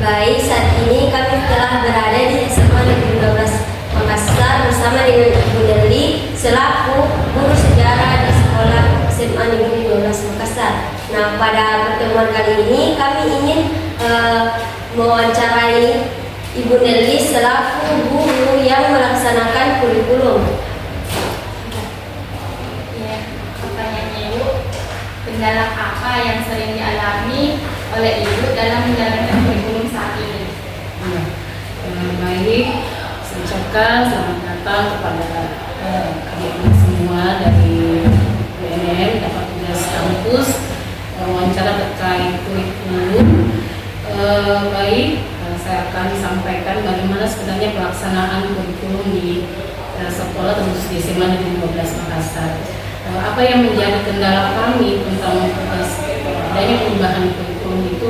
Baik, saat ini kami telah berada di SMA Negeri 12 Makassar bersama dengan Ibu Nerli selaku guru sejarah di sekolah SMA Negeri 12 Makassar. Nah, pada pertemuan kali ini kami ingin mewawancarai Ibu Nerli selaku guru yang melaksanakan kurikulum. Ya, pertanyaannya Ibu, kendala apa yang sering dialami oleh Ibu dalam menjalankan kurikulum saat ini? Baik, saya ucapkan selamat datang kepada adik-adik semua dari BNN dapat tugas kampus wawancara terkait kurikulum. Baik, saya akan sampaikan bagaimana sebenarnya pelaksanaan kurikulum di sekolah terkhusus di SMA Negeri 12 Makassar. Apa yang menjadi kendala kami tentang adanya perubahan kurikulum itu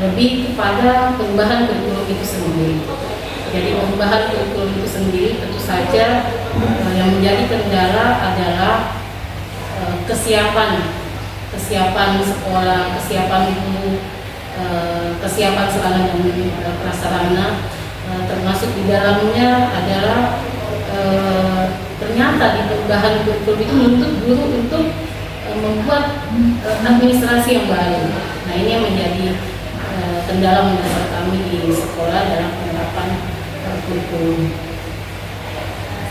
lebih kepada perubahan kurikulum itu sendiri. Jadi perubahan kurikulum itu sendiri tentu saja yang menjadi kendala adalah kesiapan sekolah, kesiapan guru, kesiapan sarana dan prasarana, termasuk di dalamnya adalah ternyata di perubahan kurikulum itu menuntut guru untuk membuat administrasi yang baru. Nah, ini yang menjadi kendala mendasar kami di sekolah dalam penerapan kurikulum.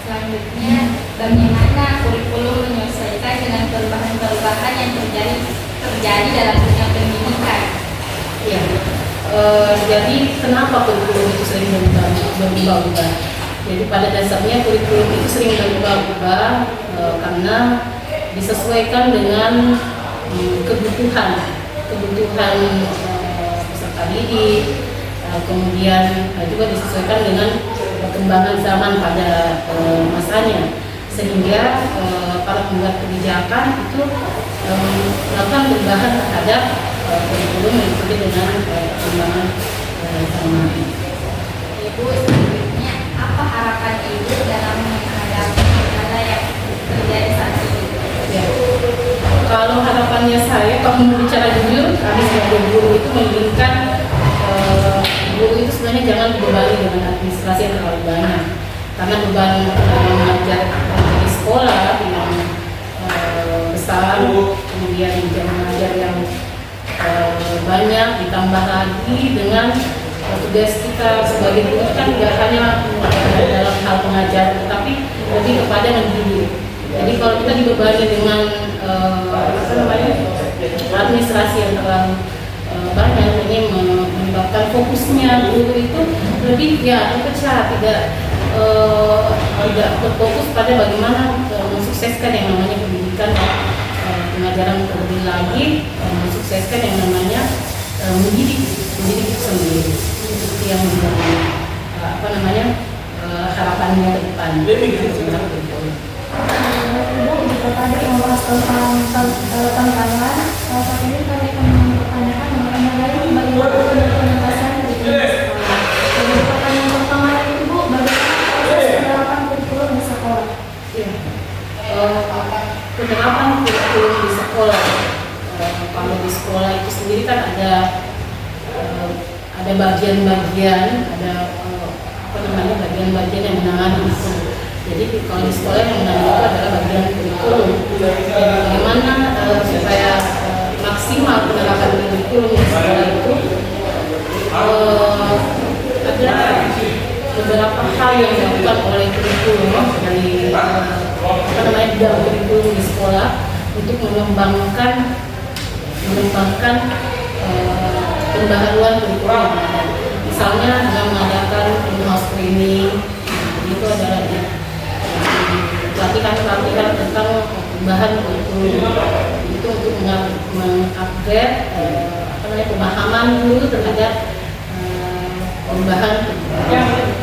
Selanjutnya, bagaimana kurikulum menyesuaikan dengan perubahan-perubahan yang terjadi dalam dunia pendidikan? Ya, jadi kenapa kurikulum itu sering berubah-ubah? Jadi pada dasarnya kurikulum itu sering berubah-ubah karena disesuaikan dengan kebutuhan peserta didik, kemudian juga disesuaikan dengan perkembangan zaman pada masanya, sehingga para pembuat kebijakan itu melakukan perubahan terhadap kurikulum mengikuti dengan perkembangan zaman. Ibu, selanjutnya apa harapan Ibu dalam menghadapi kendala yang terjadi saat ini? Ya. Kalau harapannya saya, kalau bicara jujur, kami sebagai guru itu menginginkan guru itu sebenarnya jangan dibebani dengan administrasi yang terlalu banyak, karena beban mengajar di sekolah yang besar, kemudian jam mengajar yang banyak, ditambah lagi dengan tugas kita sebagai guru kan tidak hanya dalam hal mengajar, tetapi lebih kepada mendidik. Jadi kalau kita dibebani dengan administrasi yang terlalu banyak, ini menyebabkan fokusnya guru itu lebih terpecah, tidak berfokus pada bagaimana mensukseskan yang namanya pendidikan pengajaran, terlebih lagi mensukseskan yang namanya mendidik itu sendiri. Itu yang menjadi harapannya ke depan. Ibu, jika tadi membahas tentang tantangan, saat ini kami akan mempertanyakan mengenai bagaimana penetasan kurikulum di sekolah. Jadi pertanyaan pertama Ibu, bagaimana proses penerapan kurikulum di sekolah? Penerapan kurikulum di sekolah, kalau di sekolah itu sendiri kan ada bagian-bagian, ada bagian-bagian yang menangani itu. Jadi kalau di sekolah yang menangani itu adalah bagian kurikulum. Bagaimana supaya maksimal penerapan kurikulum di sekolah itu, ada beberapa hal yang dilakukan oleh kurikulum dari dalam kurikulum di sekolah untuk mengembangkan pembaharuan kurikulum. Misalnya dengan mengadakan in-house training, itu adalah pelatihan tentang perubahan kurikulum itu untuk mengupgrade pemahaman guru terhadap perubahan kurikulum.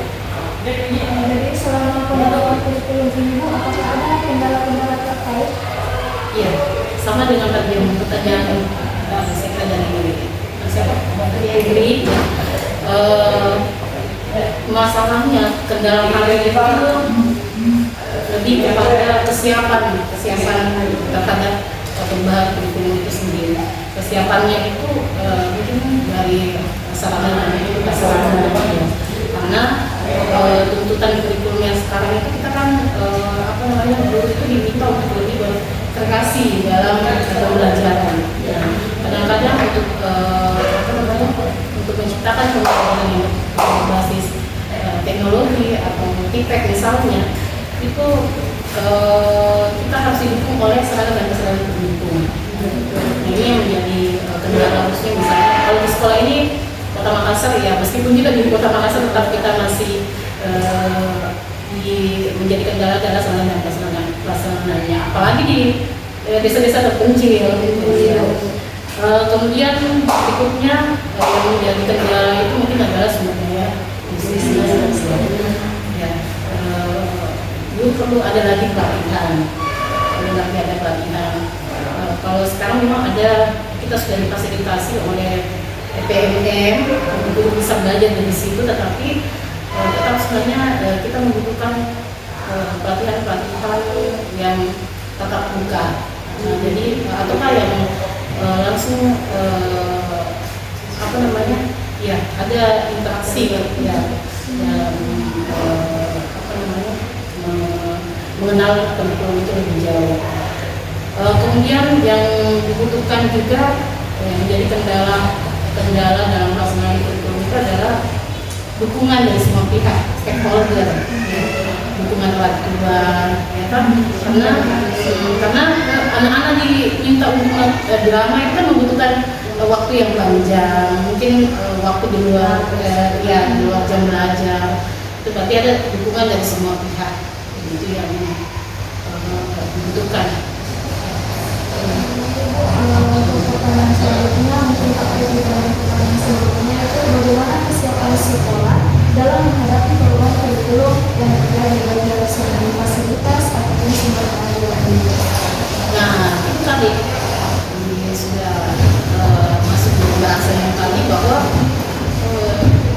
Jadi selama penerapan kurikulum ini Bu, apakah ada kendala-kendala terkait? Iya, sama dengan tadi yang pertanyaan saya dari masalahnya kendala kami itu lebih kepada kesiapan terhadap perubahan kurikulum itu sendiri. Kesiapannya itu mungkin dari sarana dan pelajaran yang berbasis teknologi atau multipek misalnya, itu kita harus didukung oleh seragam dan kesadaran pendukung. Nah, ini yang menjadi kendala harusnya. Misalnya kalau di sekolah ini Kota Makassar ya, meskipun kita di Kota Makassar tetap kita masih menjadi kendala adalah seragam dan kesadaran pelaksanaannya, apalagi di desa-desa terpencil ya. Kemudian berikutnya yang menjadi kendala itu mungkin adalah sumber daya ya. Dulu perlu ada lagi pelatihan, kalau sekarang memang ada, kita sudah difasilitasi oleh PMM untuk bisa belajar dari situ, tetapi tetap sebenarnya kita membutuhkan pelatihan yang tatap muka. Jadi ataukah yang langsung ya ada interaksi ya, mengenal kurikulum itu lebih jauh. Kemudian yang dibutuhkan juga yang menjadi kendala dalam pelaksanaan kurikulum itu adalah dukungan dari semua pihak, stakeholder, ya. Dukungan orang tua, ya kan? Karena anak-anak diminta untuk drama itu kan membutuhkan waktu yang panjang, mungkin waktu di luar di luar jam belajar. Itu berarti ada dukungan dari semua pihak, itu yang dibutuhkan. Untuk pertanyaan selanjutnya, mungkin terkait dengan pertanyaan sebelumnya itu bagaimana kesiapan sekolah dalam menghadapi perubahan kurikulum yang terjadi baik dari segi fasilitas ataupun sumber daya. Nah, itu tadi ini sudah masuk di bahasa yang tadi bahwa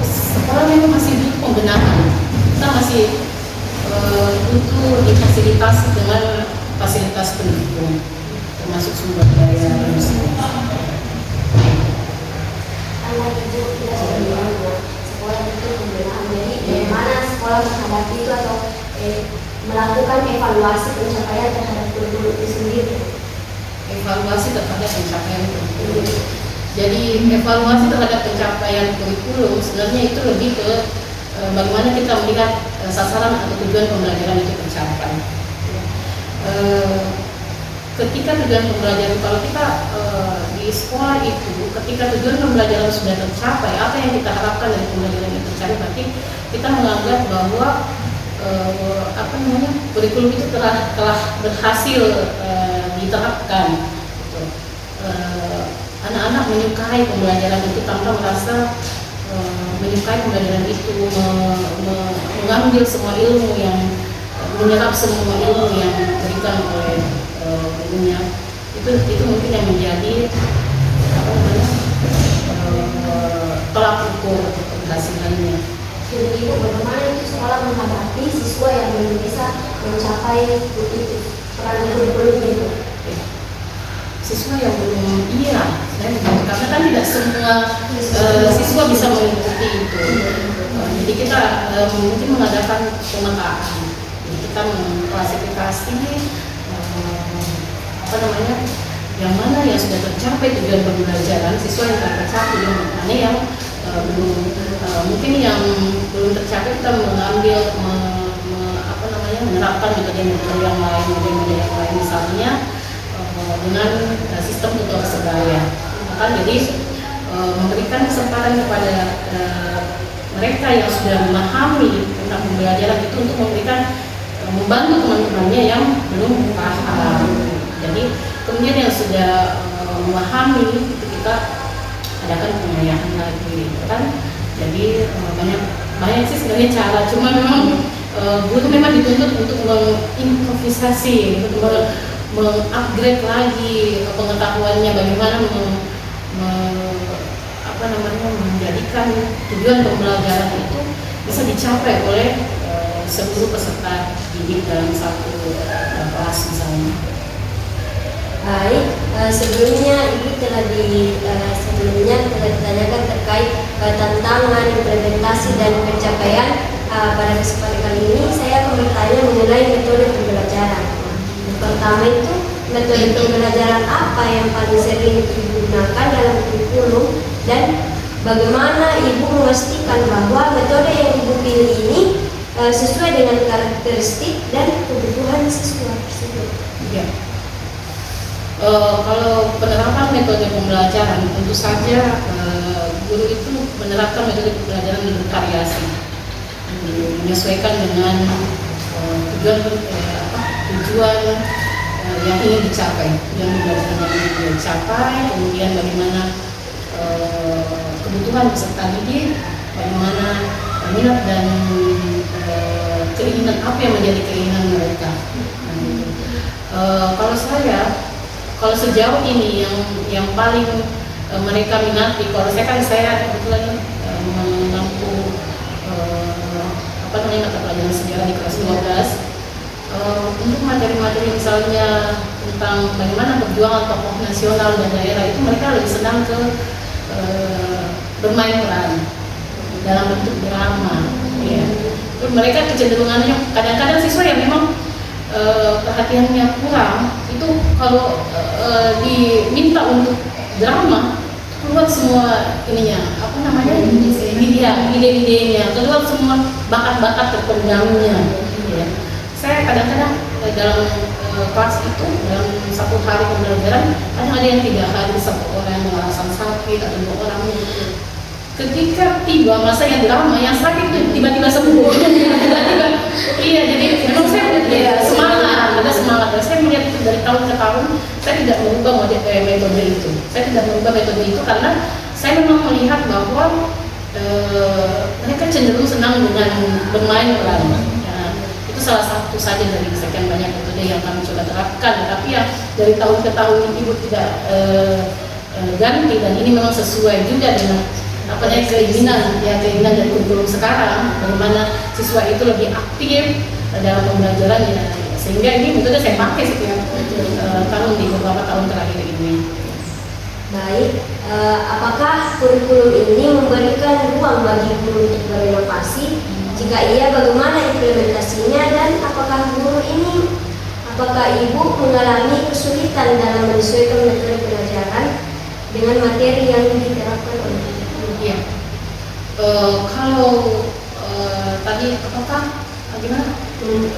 sekolah memang masih butuh pembenahan. Kita masih butuh difasilitasi dengan fasilitas pendukung, termasuk sumber daya manusia. Anak itu tidak sudah bilang bahwa sekolah itu pembenahan. Jadi bagaimana sekolah menghadapi itu atau melakukan evaluasi pencapaian terhadap kurikulum itu sendiri. Evaluasi terhadap pencapaian kurikulum. Jadi evaluasi terhadap pencapaian kurikulum sebenarnya itu lebih ke bagaimana kita melihat sasaran atau tujuan pembelajaran itu tercapai. Ketika tujuan pembelajaran, kalau kita di sekolah itu, ketika tujuan pembelajaran sudah tercapai, apa yang kita harapkan dari pembelajaran yang tercapai, berarti kita menganggap bahwa kurikulum itu telah berhasil diterapkan. Anak-anak menyukai pembelajaran itu tanpa merasa menyukai pembelajaran itu, mengambil semua ilmu yang menyerap semua ilmu yang diberikan oleh gurunya. Itu mungkin yang menjadi tolak ukur keberhasilannya. Jadi itu bagaimana itu sekolah menghadapi siswa yang belum bisa mencapai itu peran kurikulum itu. Siswa yang belum karena kan tidak semua siswa bisa mengikuti itu. Jadi kita mungkin mengadakan pemetaan. Kita mengklasifikasi yang mana yang sudah tercapai tujuan pembelajaran, siswa yang tercapai, yang mana yang belum, mungkin yang belum tercapai kita mengambil menerapkan metode yang lain, misalnya dengan sistem tutor sebaya. Jadi memberikan kesempatan kepada mereka yang sudah memahami tentang pembelajaran itu untuk membantu teman-temannya yang belum paham. Jadi kemudian yang sudah memahami itu kita adakan pengayahan lagi, kan? Jadi banyak sih sebenarnya cara, cuma memang guru memang dituntut untuk mengimprovisasi, untuk mengupgrade lagi pengetahuannya, bagaimana menjadikan tujuan pembelajaran itu bisa dicapai oleh seluruh peserta didik dalam satu kelas misalnya. Baik, sebelumnya Ibu telah ditanyakan terkait tantangan, implementasi dan pencapaian. Pada kesempatan kali ini saya akan bertanya mengenai metode pembelajaran. Yang pertama itu metode pembelajaran apa yang paling sering digunakan dalam kurikulum dan bagaimana Ibu memastikan bahwa metode yang Ibu pilih ini sesuai dengan karakteristik dan kebutuhan siswa tersebut? Ya. Kalau penerapan metode pembelajaran, tentu saja guru itu menerapkan metode pembelajaran yang bervariasi, menyesuaikan dengan tujuan yang ingin dicapai, kemudian bagaimana kebutuhan peserta didik, bagaimana minat dan keinginan apa yang menjadi keinginan mereka. Kalau sejauh ini yang paling mereka minati, kalau saya kebetulan menempuh mata pelajaran sejarah di kelas 12. Untuk materi-materi misalnya tentang bagaimana perjuangan tokoh nasional dan daerah, itu mereka lebih senang ke bermain peran dalam bentuk drama. Ya. Terus mereka kecenderungannya kadang-kadang siswa yang memang perhatiannya kurang itu kalau diminta untuk drama keluar semua ide-idenya, keluar semua bakat-bakat terpendamnya. Ya. Saya kadang-kadang dalam kelas itu dalam satu hari pembelajaran kadang ada yang tidak hadir, satu orang yang merasa sakit atau 2 orang. Ketika tiba masa yang drama, yang sakit itu tiba-tiba sembuh. Iya, jadi memang saya semangat, ada semangat. Dan saya melihat itu dari tahun ke tahun, saya tidak merubah metode itu. Saya tidak merubah metode itu karena saya memang melihat bahwa mereka cenderung senang dengan bermain peran. Ya, itu salah satu saja dari sekian banyak metode yang kami coba terapkan. Tapi ya dari tahun ke tahun Ibu tidak ganti, dan ini memang sesuai juga dengan keinginan dari kurikulum sekarang, bagaimana siswa itu lebih aktif dalam pembelajarannya, sehingga ini metode saya pakai setiap tahun di beberapa tahun terakhir ini. Baik, apakah kurikulum ini memberikan ruang bagi guru untuk berinovasi? Jika iya, bagaimana implementasinya, dan apakah Ibu mengalami kesulitan dalam menyesuaikan metode pelajaran dengan materi yang diterapkan oleh Ibu? Iya. Kalau tadi gimana?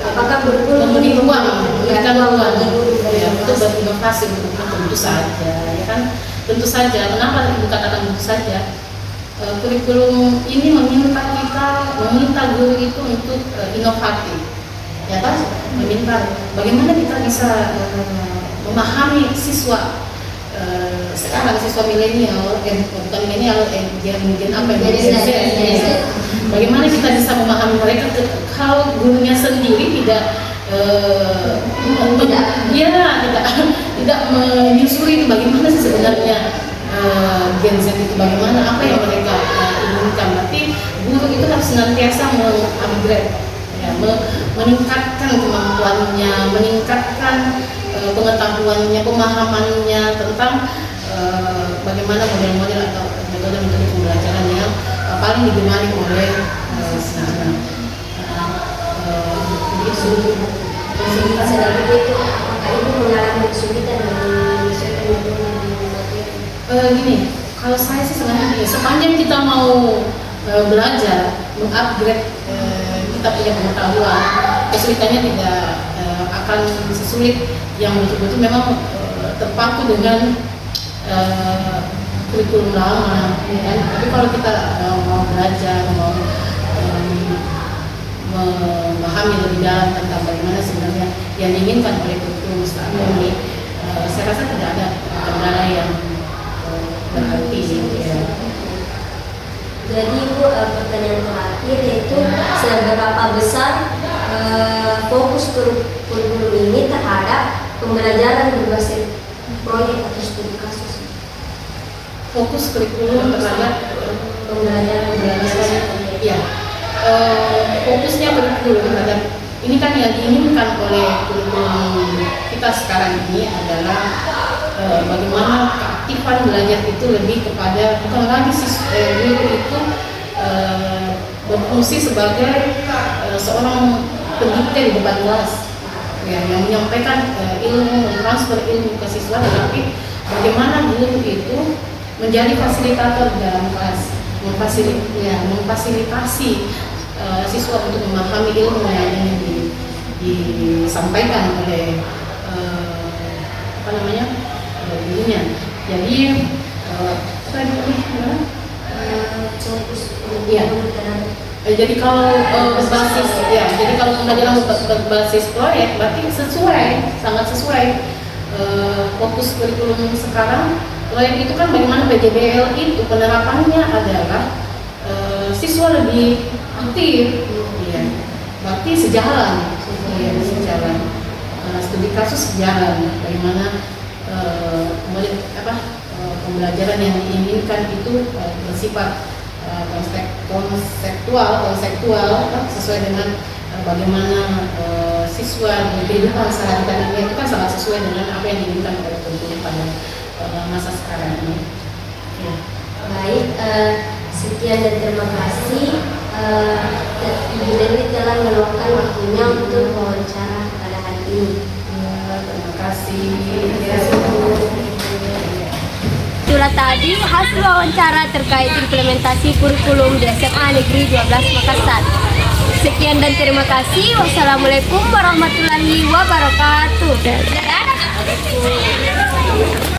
Apakah kurikulum memberi ruang, memberikan ruang bagi guru untuk berinovasi? Tentu saja, ya kan? Tentu saja. Kenapa Ibu katakan tentu saja? Kurikulum ini meminta guru itu untuk inovatif, ya kan? Meminta bagaimana kita bisa memahami siswa sekarang, siswa milenial, bukan milenial, gen apa ya? Bagaimana kita bisa memahami mereka kalau gurunya sendiri tidak menyusuri itu bagaimana sih sebenarnya Gen Z itu, bagaimana apa yang mereka inginkan. Berarti guru itu harus senantiasa mengupgrade, ya, meningkatkan kemampuannya, meningkatkan pengetahuannya, pemahamannya tentang bagaimana model-model atau metode-metode pembelajaran yang paling digemari oleh anak-anak. Sedang begitu, apakah Ibu mengalami kesulitan dalam menyesuaikan metode? Gini, kalau saya sih sebenarnya sepanjang kita mau belajar, mengupgrade kita punya pengetahuan, kesulitannya tidak akan sesulit yang betul-betul memang terpaku dengan kurikulum lama, ya. Tapi kalau kita mau belajar, mau memahami lebih dalam tentang bagaimana sebenarnya yang diinginkan oleh kurikulum saat ini, saya rasa tidak ada kendala yang berarti. Ya. Jadi Ibu, pertanyaan terakhir yaitu seberapa besar fokus kurikulum ini terhadap pembelajaran berbasis proyek atau studi kasus? Fokus kurikulum terhadap pembelajaran ya, fokusnya kurikulum terhadap ini kan yang diinginkan oleh kurikulum kita sekarang ini adalah bagaimana keaktifan belajar itu lebih kepada bukan lagi guru itu berfungsi sebagai seorang pendidik di depan kelas, ya, yang menyampaikan ilmu, mentransfer ilmu ke siswa, tetapi bagaimana guru itu menjadi fasilitator dalam kelas, memfasilitasi siswa untuk memahami ilmu yang ingin disampaikan oleh gurunya. Jadi jadi kalau pembelajaran berbasis proyek berarti sangat sesuai fokus kurikulum sekarang. Proyek itu kan bagaimana PJBL itu penerapannya adalah siswa lebih aktif, ya. Berarti sejalan. Studi kasus sejalan. Bagaimana pembelajaran yang diinginkan itu bersifat konseptual sesuai dengan bagaimana siswa di kehidupan sehari-hari itu kan sangat sesuai dengan apa yang diinginkan oleh guru pada masa sekarang ini. Ya. Baik, sekian dan terima kasih. Ibu Dewi telah meluangkan waktunya untuk wawancara pada hari ini. Terima kasih. Itulah tadi hasil wawancara terkait implementasi kurikulum di SMA Negeri 12 Makassar. Sekian dan terima kasih. Wassalamualaikum warahmatullahi wabarakatuh.